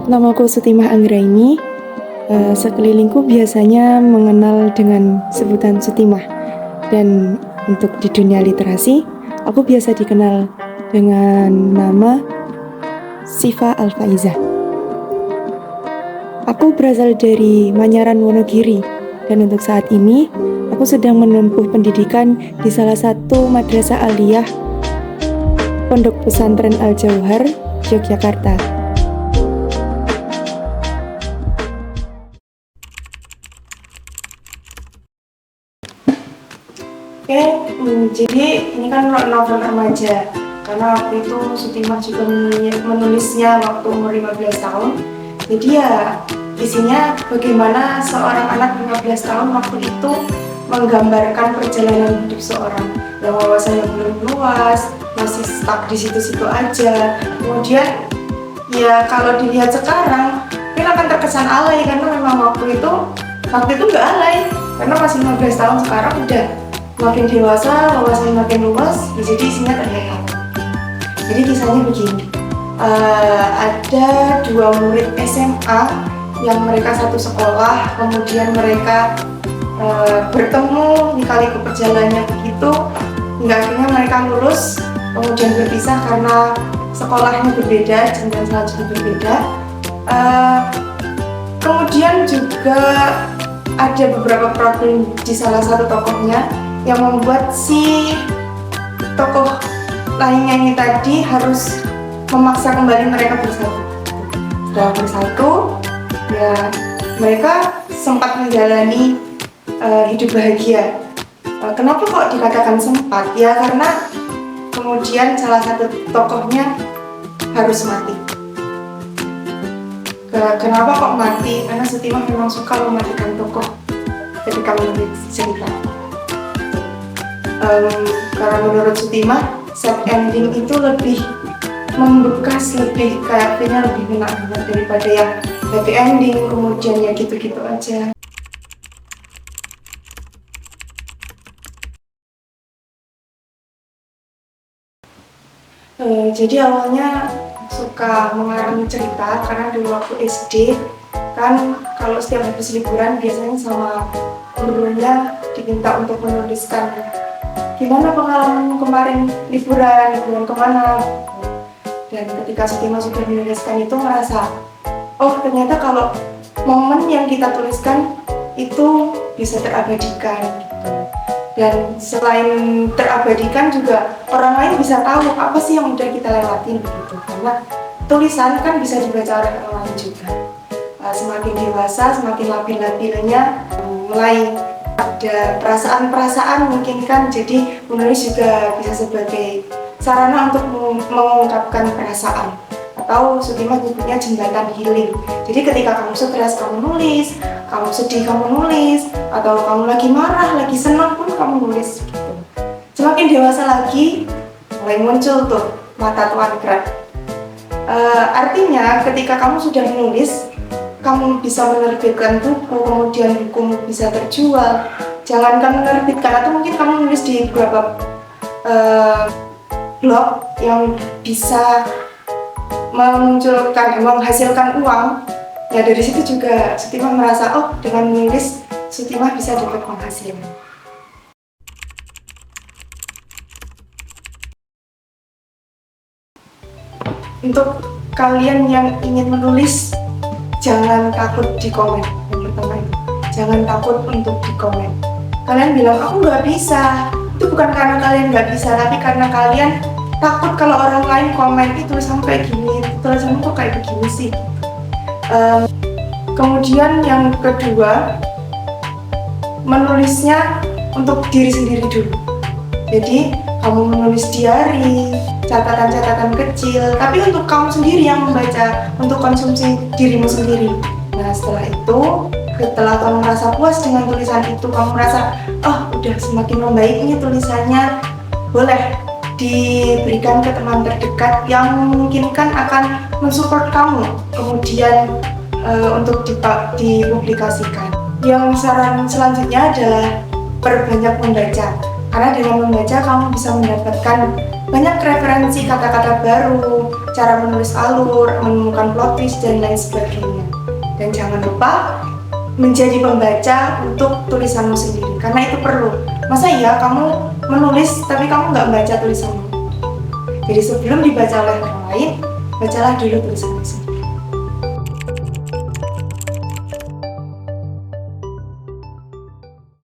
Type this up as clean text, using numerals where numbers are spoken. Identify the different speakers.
Speaker 1: Namaku Sutimah Anggraini. Sekelilingku biasanya mengenal dengan sebutan Sutimah. Dan untuk di dunia literasi, aku biasa dikenal dengan nama Siva Alfaizah. Aku berasal dari Manyaran, Wonogiri. Dan untuk saat ini, aku sedang menempuh pendidikan di salah satu madrasah aliyah Pondok Pesantren Al-Jauhar, Yogyakarta. Jadi ini kan novel remaja. Karena waktu itu Sutimah juga menulisnya waktu umur 15 tahun. Jadi ya isinya bagaimana seorang anak 15 tahun waktu itu menggambarkan perjalanan hidup seorang yang wawasannya belum luas, masih stuck di situ-situ aja. Kemudian ya kalau dilihat sekarang mungkin akan terkesan alay, karena memang waktu itu nggak alay, karena masih 15 tahun. Sekarang udah makin dewasa, wawasannya makin luas, jadi isinya terlihat. Jadi kisahnya begini, ada dua murid SMA yang mereka satu sekolah, kemudian mereka bertemu di kali perjalanannya begitu, hingga akhirnya mereka lulus, kemudian berpisah karena sekolahnya berbeda, jenjang selanjutnya berbeda. Kemudian juga ada beberapa problem di salah satu tokohnya yang membuat si tokoh lainnya ini tadi harus memaksa kembali mereka bersatu. Setelah bersatu, ya mereka sempat menjalani hidup bahagia. Kenapa kok dikatakan sempat? Ya karena kemudian salah satu tokohnya harus mati. Kenapa kok mati? Karena Sutimah memang suka mematikan tokoh ketika menulis cerita. Karena menurut Sutimah, sad ending itu lebih membekas, lebih kayak filmnya lebih enak banget daripada yang happy ending kemudian ya gitu-gitu aja. Jadi awalnya suka mengarang cerita karena dulu waktu SD kan kalau setiap habis liburan biasanya sama gurunya diminta untuk menuliskan gimana pengalaman kemarin liburan kemana. Dan ketika Sutimah sudah menuliskan itu merasa, oh ternyata kalau momen yang kita tuliskan itu bisa terabadikan gitu. Dan selain terabadikan juga orang lain bisa tahu apa sih yang udah kita lewatin gitu. Karena tulisan kan bisa dibaca oleh orang lain juga. Semakin dewasa, semakin labil-labilnya mulai ada perasaan-perasaan mungkin kan, jadi menulis juga bisa sebagai sarana untuk mengungkapkan perasaan, atau Sutimah nyebutnya jembatan healing. Jadi ketika kamu stres kamu nulis, kamu sedih kamu nulis, atau kamu lagi marah, lagi senang pun kamu nulis gitu. Semakin dewasa lagi mulai muncul tuh mata Tuan Krat. Artinya ketika kamu sudah menulis, kamu bisa menerbitkan buku, kemudian bukumu bisa terjual. Jangankan menerbitkan, atau mungkin kamu nulis di beberapa blog yang bisa menghasilkan uang. Ya dari situ juga Sutimah merasa, oh dengan menulis Sutimah bisa dapat penghasilan. Untuk kalian yang ingin menulis, jangan takut di komen. Yang pertama itu, jangan takut untuk di komen. Kalian bilang aku nggak bisa, itu bukan karena kalian nggak bisa, tapi karena kalian takut kalau orang lain komen itu sampai gini, tulisanmu kok kayak begini sih. Kemudian yang kedua, menulisnya untuk diri sendiri dulu. Jadi kamu menulis diary, catatan-catatan kecil, tapi untuk kamu sendiri yang membaca, untuk konsumsi dirimu sendiri. Nah setelah itu, setelah kamu merasa puas dengan tulisan itu, kamu merasa, oh udah semakin membaik ini tulisannya, boleh diberikan ke teman terdekat yang memungkinkan akan mensupport kamu kemudian untuk dipublikasikan. Yang saran selanjutnya adalah perbanyak membaca. Karena dengan membaca kamu bisa mendapatkan banyak referensi kata-kata baru, cara menulis alur, menemukan plot twist, dan lain sebagainya. Dan jangan lupa menjadi pembaca untuk tulisanmu sendiri, karena itu perlu. Masa iya kamu menulis tapi kamu nggak baca tulisanmu? Jadi sebelum dibaca oleh orang lain, bacalah dulu tulisanmu sendiri.